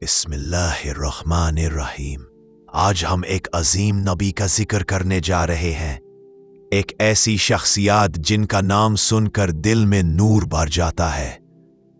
बिस्मिल्लाहिर्रहमानिर्रहीम। आज हम एक अजीम नबी का जिक्र करने जा रहे हैं, एक ऐसी शख्सियत जिनका नाम सुनकर दिल में नूर भर जाता है।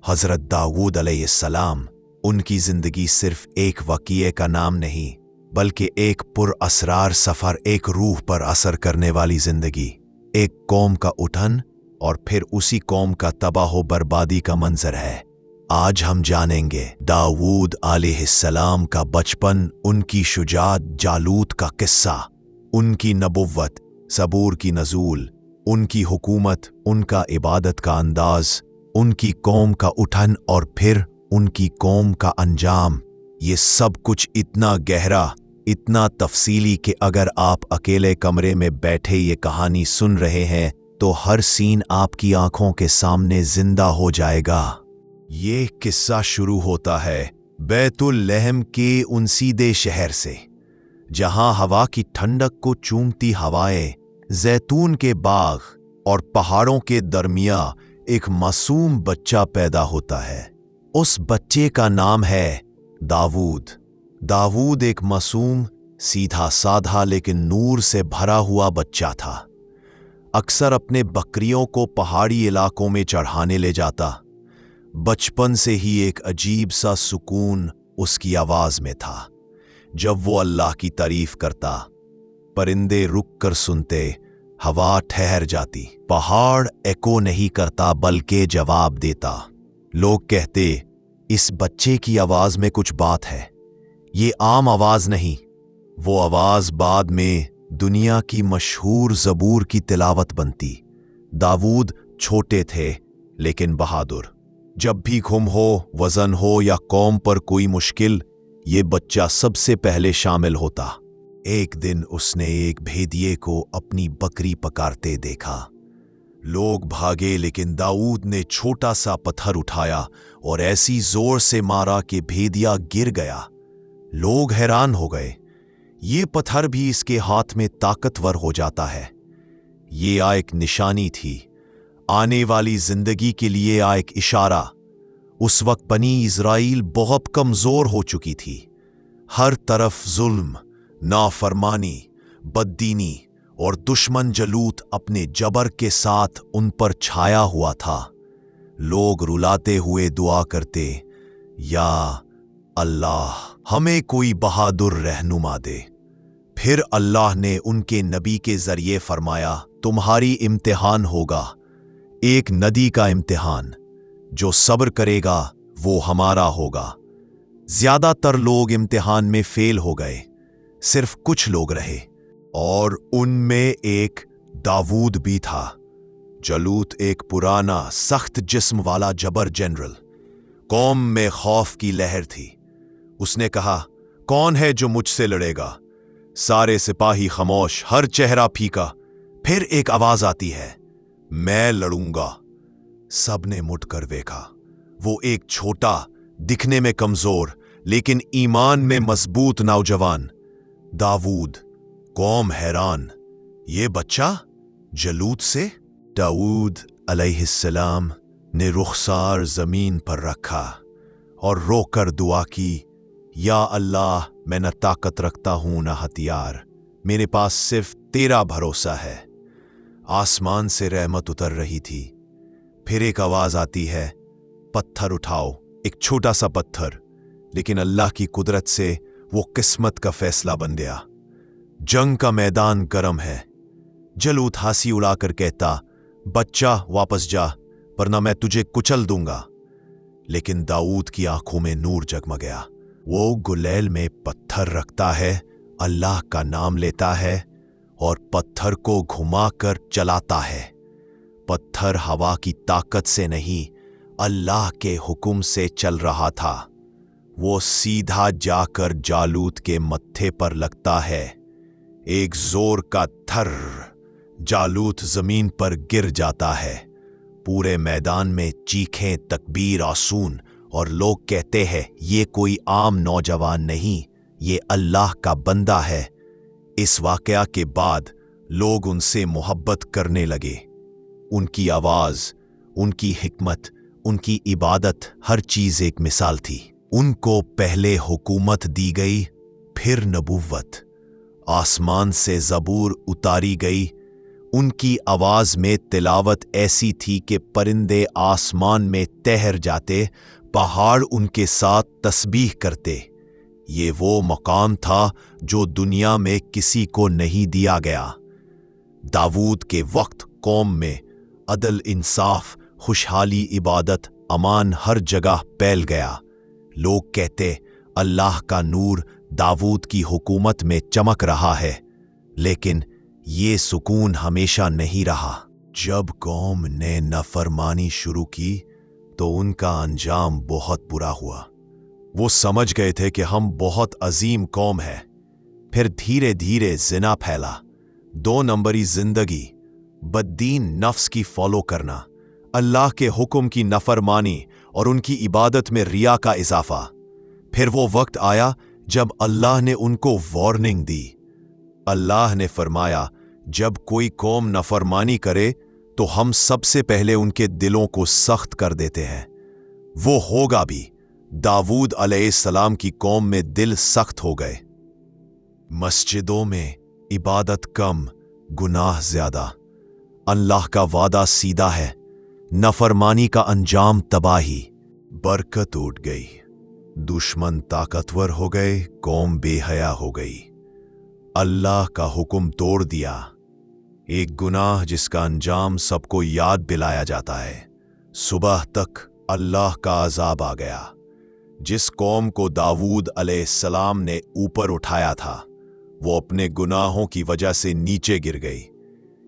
हजरत दाऊद अलैहिस्सलाम। उनकी जिंदगी सिर्फ एक वाक़िए का नाम नहीं, बल्कि एक पुरअसरार सफर, एक रूह पर असर करने वाली जिंदगी, एक कौम का उठन और फिर उसी कौम का तबाह बर्बादी का मंजर है। आज हम जानेंगे दाऊद अलैहिस्सलाम का बचपन, उनकी शुजाअत, जालूत का किस्सा, उनकी नबुव्वत, सबूर की नज़ूल, उनकी हुकूमत, उनका इबादत का अंदाज, उनकी कौम का उठन और फिर उनकी कौम का अंजाम। ये सब कुछ इतना गहरा, इतना तफसीली कि अगर आप अकेले कमरे में बैठे ये कहानी सुन रहे हैं तो हर सीन आपकी आंखों के सामने जिंदा हो जाएगा। ये किस्सा शुरू होता है बैतुल लहम के उन सीधे शहर से, जहां हवा की ठंडक को चूमती हवाएं, जैतून के बाग और पहाड़ों के दरमिया एक मासूम बच्चा पैदा होता है। उस बच्चे का नाम है दाऊद। दाऊद एक मासूम, सीधा साधा लेकिन नूर से भरा हुआ बच्चा था। अक्सर अपने बकरियों को पहाड़ी इलाकों में चढ़ाने ले जाता। बचपन से ही एक अजीब सा सुकून उसकी आवाज में था। जब वो अल्लाह की तारीफ करता, परिंदे रुक कर सुनते, हवा ठहर जाती, पहाड़ एको नहीं करता बल्कि जवाब देता। लोग कहते, इस बच्चे की आवाज में कुछ बात है, ये आम आवाज नहीं। वो आवाज बाद में दुनिया की मशहूर ज़बूर की तिलावत बनती। दाऊद छोटे थे लेकिन बहादुर। जब भी गुम हो, वजन हो या कौम पर कोई मुश्किल, ये बच्चा सबसे पहले शामिल होता। एक दिन उसने एक भेदिए को अपनी बकरी पकारते देखा। लोग भागे लेकिन दाऊद ने छोटा सा पत्थर उठाया और ऐसी जोर से मारा कि भेदिया गिर गया। लोग हैरान हो गए, ये पत्थर भी इसके हाथ में ताकतवर हो जाता है। ये एक निशानी थी, आने वाली जिंदगी के लिए एक इशारा। उस वक्त बनी इज़राइल बहुत कमजोर हो चुकी थी। हर तरफ जुल्म, नाफरमानी, बददीनी और दुश्मन जलूत अपने जबर के साथ उन पर छाया हुआ था। लोग रुलाते हुए दुआ करते, या अल्लाह हमें कोई बहादुर रहनुमा दे। फिर अल्लाह ने उनके नबी के जरिए फरमाया, तुम्हारी इम्तिहान होगा, एक नदी का इम्तिहान। जो सब्र करेगा वो हमारा होगा। ज्यादातर लोग इम्तिहान में फेल हो गए, सिर्फ कुछ लोग रहे और उनमें एक दाऊद भी था। जलूत एक पुराना, सख्त जिस्म वाला जबर जनरल। कौम में खौफ की लहर थी। उसने कहा, कौन है जो मुझसे लड़ेगा? सारे सिपाही खामोश, हर चेहरा फीका। फिर एक आवाज आती है, मैं लड़ूंगा। सब ने मुड़कर देखा। वो एक छोटा, दिखने में कमजोर लेकिन ईमान में मजबूत नौजवान, दाऊद। कौम हैरान, ये बच्चा जलूत से? दाऊद अलैहिस्सलाम ने रुखसार जमीन पर रखा और रोकर दुआ की, या अल्लाह, मैं न ताकत रखता हूं न हथियार, मेरे पास सिर्फ तेरा भरोसा है। आसमान से रहमत उतर रही थी। फिर एक आवाज आती है, पत्थर उठाओ। एक छोटा सा पत्थर, लेकिन अल्लाह की कुदरत से वो किस्मत का फैसला बन गया। जंग का मैदान गर्म है। जलूत हंसी उड़ाकर कहता, बच्चा वापस जा, वरना मैं तुझे कुचल दूंगा। लेकिन दाऊद की आंखों में नूर जगमगाया। वो गुलेल में पत्थर रखता है, अल्लाह का नाम लेता है और पत्थर को घुमाकर चलाता है। पत्थर हवा की ताकत से नहीं, अल्लाह के हुक्म से चल रहा था। वो सीधा जाकर जालूत के मत्थे पर लगता है। एक जोर का थर, जालूत जमीन पर गिर जाता है। पूरे मैदान में चीखें, तकबीर, आसून, और लोग कहते हैं, ये कोई आम नौजवान नहीं, ये अल्लाह का बंदा है। इस वाकया के बाद लोग उनसे मोहब्बत करने लगे। उनकी आवाज, उनकी हिकमत, उनकी इबादत, हर चीज एक मिसाल थी। उनको पहले हुकूमत दी गई, फिर नबुव्वत। आसमान से ज़बूर उतारी गई। उनकी आवाज में तिलावत ऐसी थी कि परिंदे आसमान में तैर जाते, पहाड़ उनके साथ तस्बीह करते। ये वो मकाम था जो दुनिया में किसी को नहीं दिया गया। दाऊद के वक्त कौम में अदल, इंसाफ, खुशहाली, इबादत, अमान हर जगह फैल गया। लोग कहते अल्लाह का नूर दाऊद की हुकूमत में चमक रहा है, लेकिन ये सुकून हमेशा नहीं रहा। जब कौम ने नाफरमानी शुरू की तो उनका अंजाम बहुत बुरा हुआ। वो समझ गए थे कि हम बहुत अजीम कौम है। फिर धीरे धीरे जिना फैला, 2 नंबरी जिंदगी, बद्दीन नफ्स की फॉलो करना, अल्लाह के हुक्म की नफरमानी और उनकी इबादत में रिया का इजाफा। फिर वो वक्त आया जब अल्लाह ने उनको वार्निंग दी। अल्लाह ने फरमाया, जब कोई कौम नफरमानी करे तो हम सबसे पहले उनके दिलों को सख्त कर देते हैं। वो होगा भी। दाऊद अलैहिस्सलाम की कौम में दिल सख्त हो गए। मस्जिदों में इबादत कम, गुनाह ज्यादा। अल्लाह का वादा सीधा है, नफरमानी का अंजाम तबाही। बरकत उठ गई, दुश्मन ताकतवर हो गए, कौम बेहया हो गई। अल्लाह का हुक्म तोड़ दिया। एक गुनाह जिसका अंजाम सबको याद दिलाया जाता है। सुबह तक अल्लाह का अजाब आ गया। जिस कौम को दाऊद अलैहिस्सलाम ने ऊपर उठाया था, वो अपने गुनाहों की वजह से नीचे गिर गई।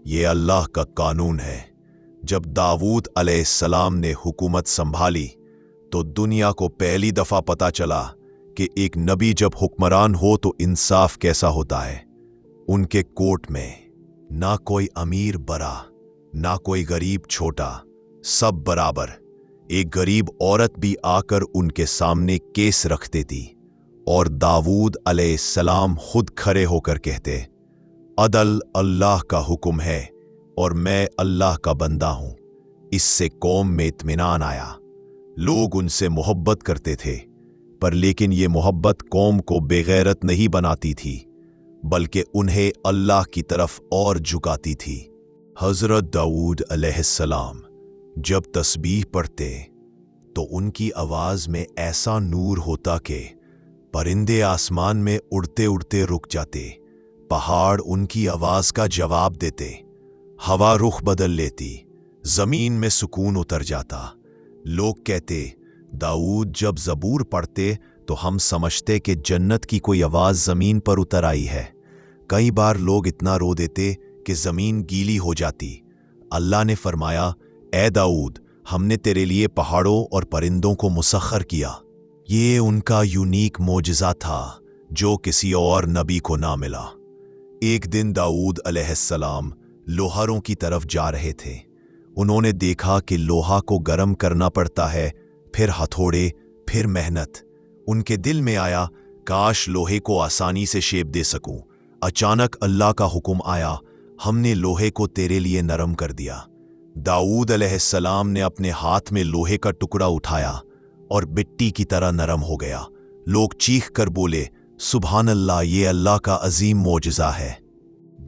ये अल्लाह का कानून है। जब दाऊद अलैहिस्सलाम ने हुकूमत संभाली तो दुनिया को पहली दफा पता चला कि एक नबी जब हुक्मरान हो तो इंसाफ कैसा होता है। उनके कोर्ट में ना कोई अमीर बड़ा, ना कोई गरीब छोटा, सब बराबर। एक गरीब औरत भी आकर उनके सामने केस रख देती और दाऊद अलैहिस्सलाम खुद खड़े होकर कहते, अदल अल्लाह का हुक्म है और मैं अल्लाह का बंदा हूं। इससे कौम में इत्मीनान आया। लोग उनसे मोहब्बत करते थे, पर लेकिन ये मोहब्बत कौम को बेगैरत नहीं बनाती थी, बल्कि उन्हें अल्लाह की तरफ और झुकाती थी। हजरत दाऊद अलैहिस्सलाम जब तस्बीह पढ़ते तो उनकी आवाज में ऐसा नूर होता कि परिंदे आसमान में उड़ते उड़ते रुक जाते, पहाड़ उनकी आवाज का जवाब देते, हवा रुख बदल लेती, जमीन में सुकून उतर जाता। लोग कहते दाऊद जब ज़बूर पढ़ते तो हम समझते कि जन्नत की कोई आवाज जमीन पर उतर आई है। कई बार लोग इतना रो देते कि जमीन गीली हो जाती। अल्लाह ने फरमाया, ए दाऊद, हमने तेरे लिए पहाड़ों और परिंदों को मुसख्खर किया। ये उनका यूनिक मोजज़ा था जो किसी और नबी को ना मिला। एक दिन दाऊद अलैहिस्सलाम लोहारों की तरफ जा रहे थे। उन्होंने देखा कि लोहा को गर्म करना पड़ता है, फिर हथौड़े, फिर मेहनत। उनके दिल में आया, काश लोहे को आसानी से शेप दे सकूं। अचानक अल्लाह का हुक्म आया, हमने लोहे को तेरे लिए नरम कर दिया। दाऊद अलैहिस्सलाम ने अपने हाथ में लोहे का टुकड़ा उठाया और मिट्टी की तरह नरम हो गया। लोग चीख कर बोले, सुभान अल्लाह, ये अल्लाह का अजीम मोजज़ा है।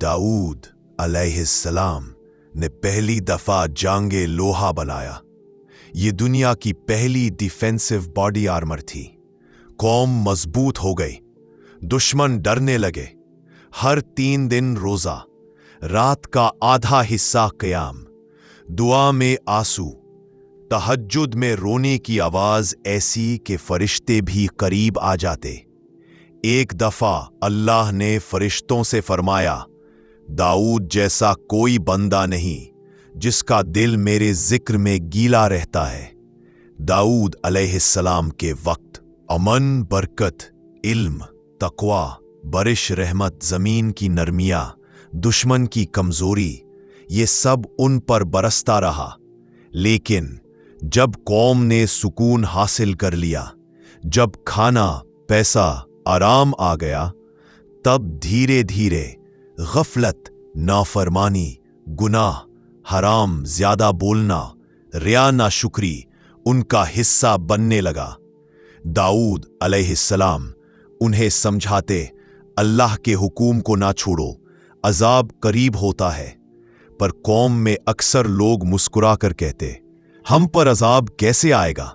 दाऊद अलैहिस्सलाम ने पहली दफा जांगे लोहा बनाया। ये दुनिया की पहली डिफेंसिव बॉडी आर्मर थी। कौम मजबूत हो गई, दुश्मन डरने लगे। हर 3 दिन रोजा, रात का आधा हिस्सा क़याम, दुआ में आंसू, तहज्जुद में रोने की आवाज ऐसी कि फरिश्ते भी करीब आ जाते। एक दफा अल्लाह ने फरिश्तों से फरमाया, दाऊद जैसा कोई बंदा नहीं जिसका दिल मेरे जिक्र में गीला रहता है। दाऊद अलैहिस्सलाम के वक्त अमन, बरकत, इल्म, तकवा, बारिश, रहमत, जमीन की नरमिया, दुश्मन की कमजोरी, ये सब उन पर बरसता रहा। लेकिन जब कौम ने सुकून हासिल कर लिया, जब खाना, पैसा, आराम आ गया, तब धीरे धीरे गफलत, नाफरमानी, गुनाह, हराम, ज्यादा बोलना, रिया, नाशुक्री उनका हिस्सा बनने लगा। दाऊद अलैहिस्सलाम उन्हें समझाते, अल्लाह के हुक्म को ना छोड़ो, अजाब करीब होता है। पर कौम में अक्सर लोग मुस्कुरा कर कहते, हम पर अजाब कैसे आएगा,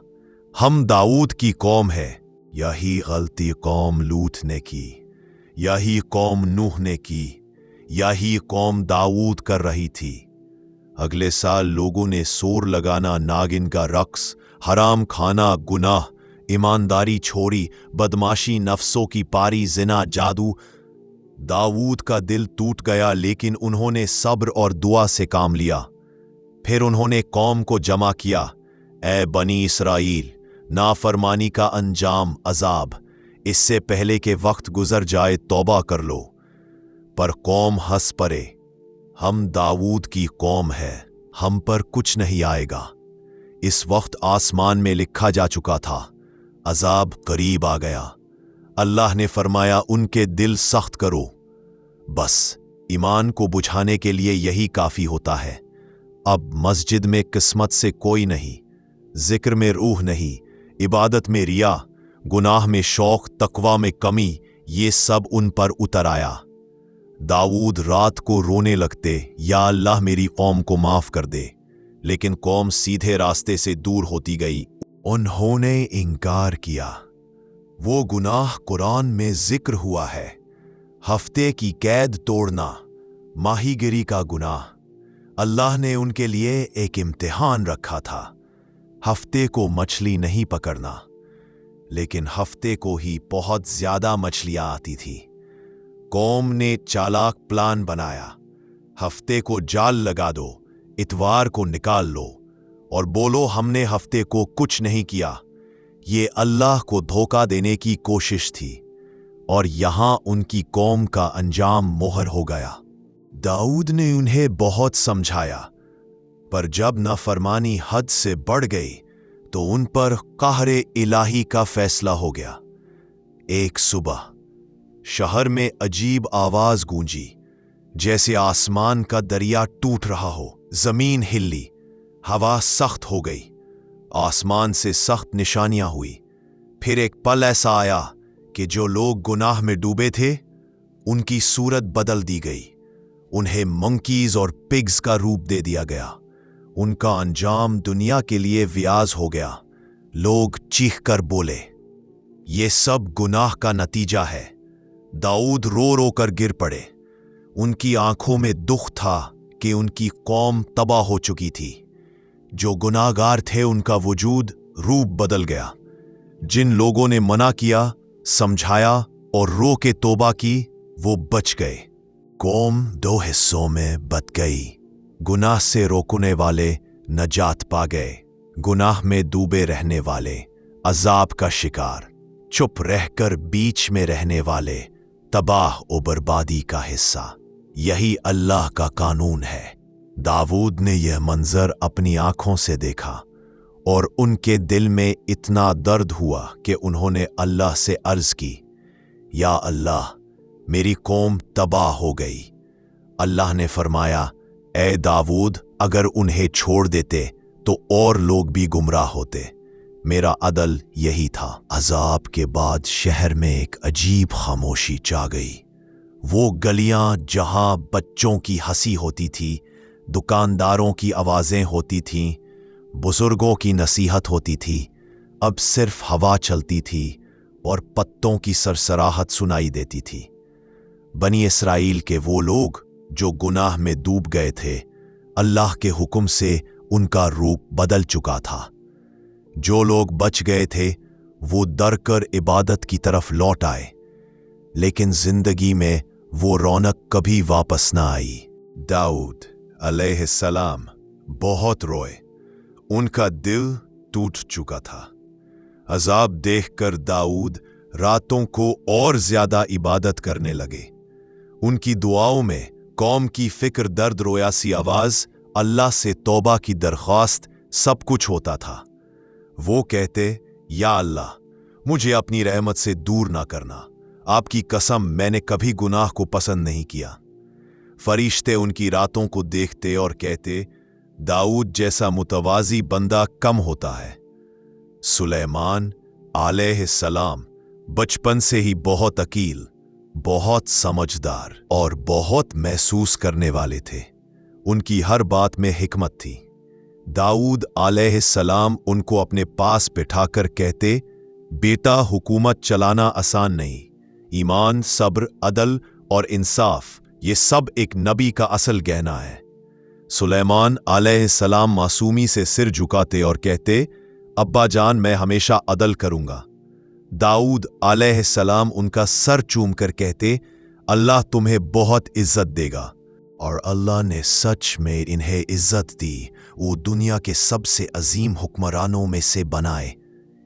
हम दाऊद की कौम है। यही गलती कौम लूत ने की, यही कौम नूह ने की, यही कौम दाऊद कर रही थी। अगले साल लोगों ने शोर लगाना, नागिन का रक्स, हराम खाना, गुनाह, ईमानदारी छोड़ी, बदमाशी, नफ्सों की पारी, जिना, जादू। दाऊद का दिल टूट गया, लेकिन उन्होंने सब्र और दुआ से काम लिया। फिर उन्होंने कौम को जमा किया, ए बनी इसराइल, नाफरमानी का अंजाम अजाब, इससे पहले के वक्त गुजर जाए तौबा कर लो। पर कौम हंस पड़े, हम दाऊद की कौम है, हम पर कुछ नहीं आएगा। इस वक्त आसमान में लिखा जा चुका था, अजाब करीब आ गया। अल्लाह ने फरमाया, उनके दिल सख्त करो। बस ईमान को बुझाने के लिए यही काफी होता है। अब मस्जिद में किस्मत से कोई नहीं, जिक्र में रूह नहीं, इबादत में रिया, गुनाह में शौक, तकवा में कमी, ये सब उन पर उतर आया। दाऊद रात को रोने लगते, या अल्लाह मेरी कौम को माफ कर दे। लेकिन कौम सीधे रास्ते से दूर होती गई। उन्होंने इनकार किया। वो गुनाह कुरान में जिक्र हुआ है, हफ्ते की कैद तोड़ना, माहीगिरी का गुनाह। अल्लाह ने उनके लिए एक इम्तिहान रखा था, हफ्ते को मछली नहीं पकड़ना। लेकिन हफ्ते को ही बहुत ज्यादा मछलियां आती थी। कौम ने चालाक प्लान बनाया, हफ्ते को जाल लगा दो, इतवार को निकाल लो और बोलो हमने हफ्ते को कुछ नहीं किया। ये अल्लाह को धोखा देने की कोशिश थी, और यहां उनकी कौम का अंजाम मोहर हो गया। दाऊद ने उन्हें बहुत समझाया, पर जब नाफरमानी हद से बढ़ गई तो उन पर कहरे इलाही का फैसला हो गया। एक सुबह शहर में अजीब आवाज गूंजी, जैसे आसमान का दरिया टूट रहा हो। जमीन हिल्ली, हवा सख्त हो गई, आसमान से सख्त निशानियां हुई। फिर एक पल ऐसा आया कि जो लोग गुनाह में डूबे थे, उनकी सूरत बदल दी गई। उन्हें मंकीज और पिग्स का रूप दे दिया गया। उनका अंजाम दुनिया के लिए व्याज हो गया। लोग चीख कर बोले, ये सब गुनाह का नतीजा है। दाऊद रो रो कर गिर पड़े। उनकी आंखों में दुख था कि उनकी कौम तबाह हो चुकी थी। जो गुनाहगार थे, उनका वजूद रूप बदल गया। जिन लोगों ने मना किया, समझाया और रो के तौबा की, वो बच गए। कौम दो हिस्सों में बट गई। गुनाह से रोकने वाले नजात पा गए, गुनाह में डूबे रहने वाले अजाब का शिकार, चुप रहकर बीच में रहने वाले तबाह और बर्बादी का हिस्सा। यही अल्लाह का कानून है। दाऊद ने यह मंजर अपनी आंखों से देखा और उनके दिल में इतना दर्द हुआ कि उन्होंने अल्लाह से अर्ज की, या अल्लाह, मेरी कौम तबाह हो गई। अल्लाह ने फरमाया, ए दाऊद, अगर उन्हें छोड़ देते तो और लोग भी गुमराह होते। मेरा अदल यही था। अजाब के बाद शहर में एक अजीब खामोशी छा गई। वो गलियां जहां बच्चों की हंसी होती थी, दुकानदारों की आवाजें होती थीं, बुजुर्गों की नसीहत होती थी, अब सिर्फ हवा चलती थी और पत्तों की सरसराहट सुनाई देती थी। बनी इसराइल के वो लोग जो गुनाह में डूब गए थे, अल्लाह के हुक्म से उनका रूप बदल चुका था। जो लोग बच गए थे, वो डर कर इबादत की तरफ लौट आए, लेकिन जिंदगी में वो रौनक कभी वापस ना आई। दाऊद अलैहिस्सलाम बहुत रोए। उनका दिल टूट चुका था। अजाब देखकर दाऊद रातों को और ज्यादा इबादत करने लगे। उनकी दुआओं में कौम की फिक्र, दर्द, रोया सी आवाज, अल्लाह से तौबा की दरख्वास्त, सब कुछ होता था। वो कहते, या अल्लाह, मुझे अपनी रहमत से दूर ना करना। आपकी कसम, मैंने कभी गुनाह को पसंद नहीं किया। फरिश्ते उनकी रातों को देखते और कहते, दाऊद जैसा मुतवाजी बंदा कम होता है। सुलेमान अलैहिस्सलाम बचपन से ही बहुत अकील, बहुत समझदार और बहुत महसूस करने वाले थे। उनकी हर बात में हिकमत थी। दाऊद अलैहिस्सलाम उनको अपने पास बिठाकर कहते, बेटा, हुकूमत चलाना आसान नहीं। ईमान, सब्र, अदल और इंसाफ ये सब एक नबी का असल गहना है। सुलेमान अलैहिस्सलाम मासूमी से सिर झुकाते और कहते, अब्बा जान, मैं हमेशा अदल करूंगा। दाऊद अलैहिस्सलाम उनका सर चूम कर कहते, अल्लाह तुम्हें बहुत इज्जत देगा। और अल्लाह ने सच में इन्हें इज्जत दी। वो दुनिया के सबसे अजीम हुक्मरानों में से बनाए।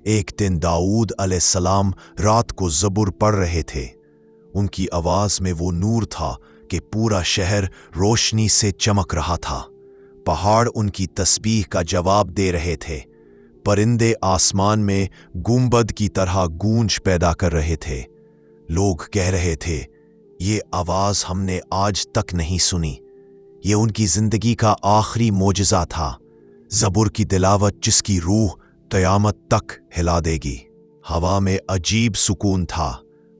एक दिन दाऊद अलैहिस्सलाम रात को ज़बूर पढ़ रहे थे। उनकी आवाज में वो नूर था कि पूरा शहर रोशनी से चमक रहा था। पहाड़ उनकी तस्बीह का जवाब दे रहे थे। परिंदे आसमान में गुंबद की तरह गूंज पैदा कर रहे थे। लोग कह रहे थे, ये आवाज हमने आज तक नहीं सुनी। ये उनकी जिंदगी का आखिरी मोजज़ा था। ज़बूर की तिलावत जिसकी रूह क़यामत तक हिला देगी। हवा में अजीब सुकून था।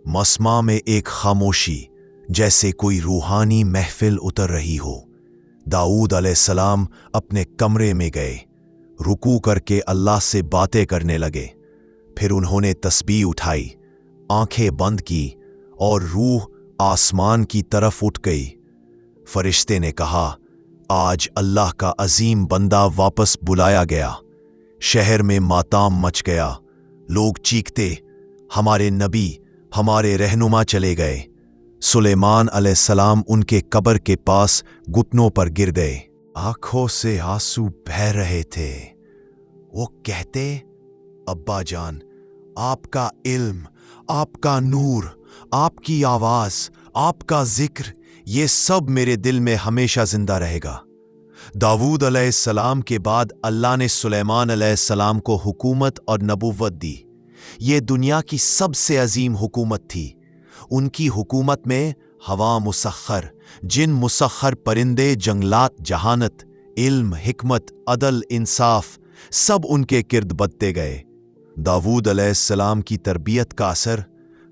मस्मा में एक खामोशी, जैसे कोई रूहानी महफिल उतर रही हो। दाऊद अलैहिस्सलाम अपने कमरे में गए, रुकू करके अल्लाह से बातें करने लगे। फिर उन्होंने तस्बीह उठाई, आंखें बंद की और रूह आसमान की तरफ उठ गई। फरिश्ते ने कहा, आज अल्लाह का अजीम बंदा वापस बुलाया गया। शहर में माताम मच गया। लोग चीखते, हमारे नबी, हमारे रहनुमा चले गए। सुलेमान अलैहिस्सलाम उनके कब्र के पास घुटनों पर गिर गए। आंखों से आंसू बह रहे थे। वो कहते, अब्बा जान, आपका इल्म, आपका नूर, आपकी आवाज, आपका जिक्र, ये सब मेरे दिल में हमेशा जिंदा रहेगा। दाऊद अलैहिस्सलाम के बाद अल्लाह ने सुलेमान अलैहिस्सलाम को हुकूमत और नबुव्वत दी। ये दुनिया की सबसे अजीम हुकूमत थी। उनकी हुकूमत में हवा मुसख्खर, जिन मुसख्खर, परिंदे, जंगलात, जहानत, इल्म, हिकमत, अदल, इंसाफ सब उनके किर्द बदते गए। दाऊद अलैहिस्सलाम की तरबियत का असर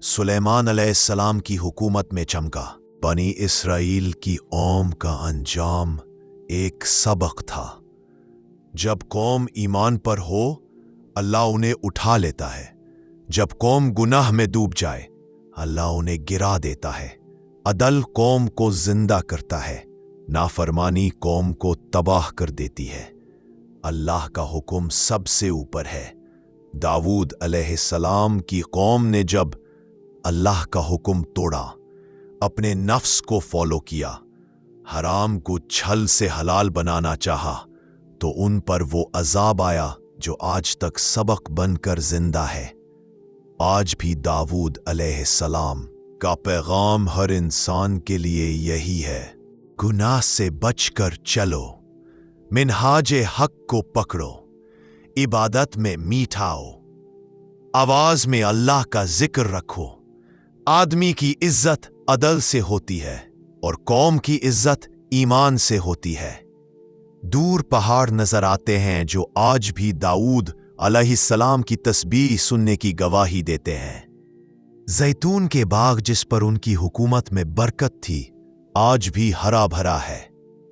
सुलेमान अलैहिस्सलाम की हुकूमत में चमका। बनी इसराइल की कौम का अंजाम एक सबक था। जब कौम ईमान पर हो, अल्लाह उन्हें उठा लेता है। जब कौम गुनाह में डूब जाए, अल्लाह उन्हें गिरा देता है। अदल कौम को जिंदा करता है, नाफरमानी कौम को तबाह कर देती है। अल्लाह का हुक्म सबसे ऊपर है। दाऊद अलैहिस्सलाम की कौम ने जब अल्लाह का हुक्म तोड़ा, अपने नफ्स को फॉलो किया, हराम को छल से हलाल बनाना चाहा, तो उन पर वो अजाब आया जो आज तक सबक बनकर जिंदा है। आज भी दाऊद अलैहिस्सलाम का पैगाम हर इंसान के लिए यही है, गुनाह से बचकर चलो, मिनहाजे हक को पकड़ो, इबादत में मीठाओ, आवाज में अल्लाह का जिक्र रखो। आदमी की इज्जत अदल से होती है और कौम की इज्जत ईमान से होती है। दूर पहाड़ नजर आते हैं जो आज भी दाऊद अलैहिस्सलाम की तस्बीह सुनने की गवाही देते हैं। जैतून के बाग जिस पर उनकी हुकूमत में बरकत थी, आज भी हरा भरा है।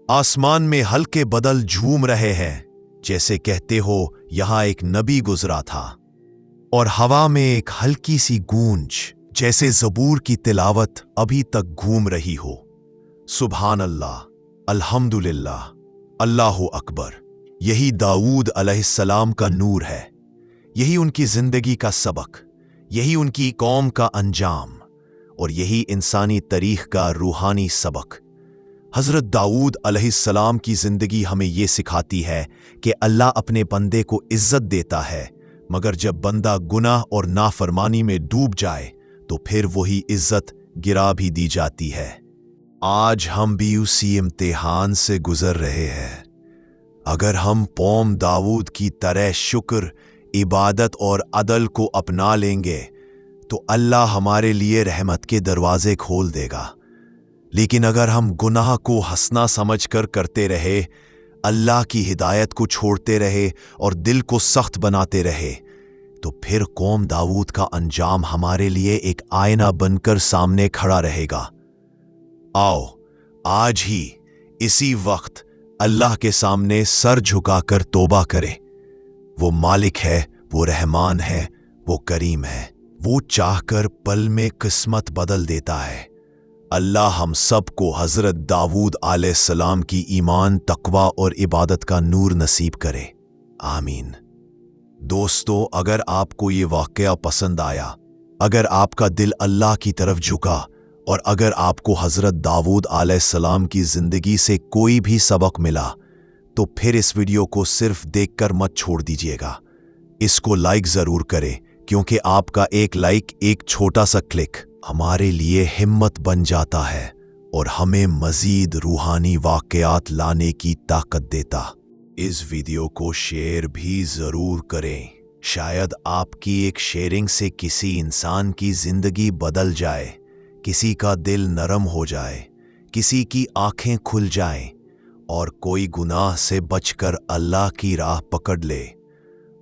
आसमान में हल्के बदल झूम रहे हैं, जैसे कहते हो यहां एक नबी गुजरा था। और हवा में एक हल्की सी गूंज, जैसे ज़बूर की तिलावत अभी तक घूम रही हो। सुभान अल्लाह, अल्हम्दुलिल्लाह, अल्लाहु अकबर। यही दाऊद अलैहिस्सलाम का नूर है। यही उनकी जिंदगी का सबक, यही उनकी कौम का अंजाम और यही इंसानी तारीख का रूहानी सबक। हजरत दाऊद अलैहिस्सलाम की जिंदगी हमें ये सिखाती है कि अल्लाह अपने बंदे को इज्जत देता है, मगर जब बंदा गुनाह और नाफरमानी में डूब जाए तो फिर वही इज्जत गिरा भी दी जाती है। आज हम भी उसी इम्तिहान से गुजर रहे हैं। अगर हम कौम दाऊद की तरह शुक्र, इबादत और अदल को अपना लेंगे तो अल्लाह हमारे लिए रहमत के दरवाजे खोल देगा। लेकिन अगर हम गुनाह को हंसना समझकर करते रहे, अल्लाह की हिदायत को छोड़ते रहे और दिल को सख्त बनाते रहे, तो फिर कौम दाऊद का अंजाम हमारे लिए एक आईना बनकर सामने खड़ा रहेगा। आओ आज ही इसी वक्त अल्लाह के सामने सर झुकाकर तौबा करें। वो मालिक है, वो रहमान है, वो करीम है, वो चाहकर पल में किस्मत बदल देता है। अल्लाह हम सबको हजरत दाऊद अलैहिस्सलाम की ईमान, तकवा और इबादत का नूर नसीब करे, आमीन। दोस्तों, अगर आपको ये वाक़या पसंद आया, अगर आपका दिल अल्लाह की तरफ झुका और अगर आपको हजरत दाऊद अलैहिस्सलाम की जिंदगी से कोई भी सबक मिला, तो फिर इस वीडियो को सिर्फ देखकर मत छोड़ दीजिएगा। इसको लाइक जरूर करें, क्योंकि आपका एक लाइक, एक छोटा सा क्लिक हमारे लिए हिम्मत बन जाता है और हमें मजीद रूहानी वाक़यात लाने की ताकत देता। इस वीडियो को शेयर भी जरूर करें। शायद आपकी एक शेयरिंग से किसी इंसान की जिंदगी बदल जाए, किसी का दिल नरम हो जाए, किसी की आंखें खुल जाएं और कोई गुनाह से बचकर अल्लाह की राह पकड़ ले।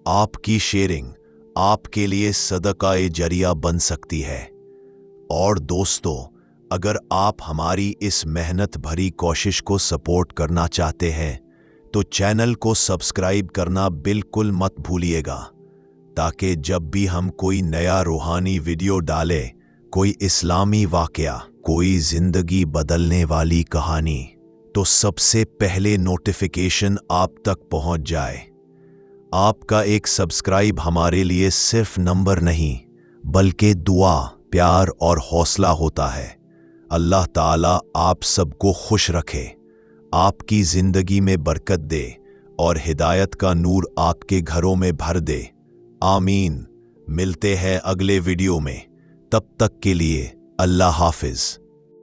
आपकी शेयरिंग आपके लिए सदका-ए जरिया बन सकती है। और दोस्तों, अगर आप हमारी इस मेहनत भरी कोशिश को सपोर्ट करना चाहते हैं तो चैनल को सब्सक्राइब करना बिल्कुल मत भूलिएगा, ताकि जब भी हम कोई नया रूहानी वीडियो डालें, कोई इस्लामी वाक़या, कोई जिंदगी बदलने वाली कहानी, तो सबसे पहले नोटिफिकेशन आप तक पहुंच जाए। आपका एक सब्सक्राइब हमारे लिए सिर्फ नंबर नहीं, बल्कि दुआ, प्यार और हौसला होता है। अल्लाह ताला आप सबको खुश रखे, आपकी जिंदगी में बरकत दे और हिदायत का नूर आपके घरों में भर दे, आमीन। मिलते हैं अगले वीडियो में, तब तक के लिए अल्लाह हाफिज।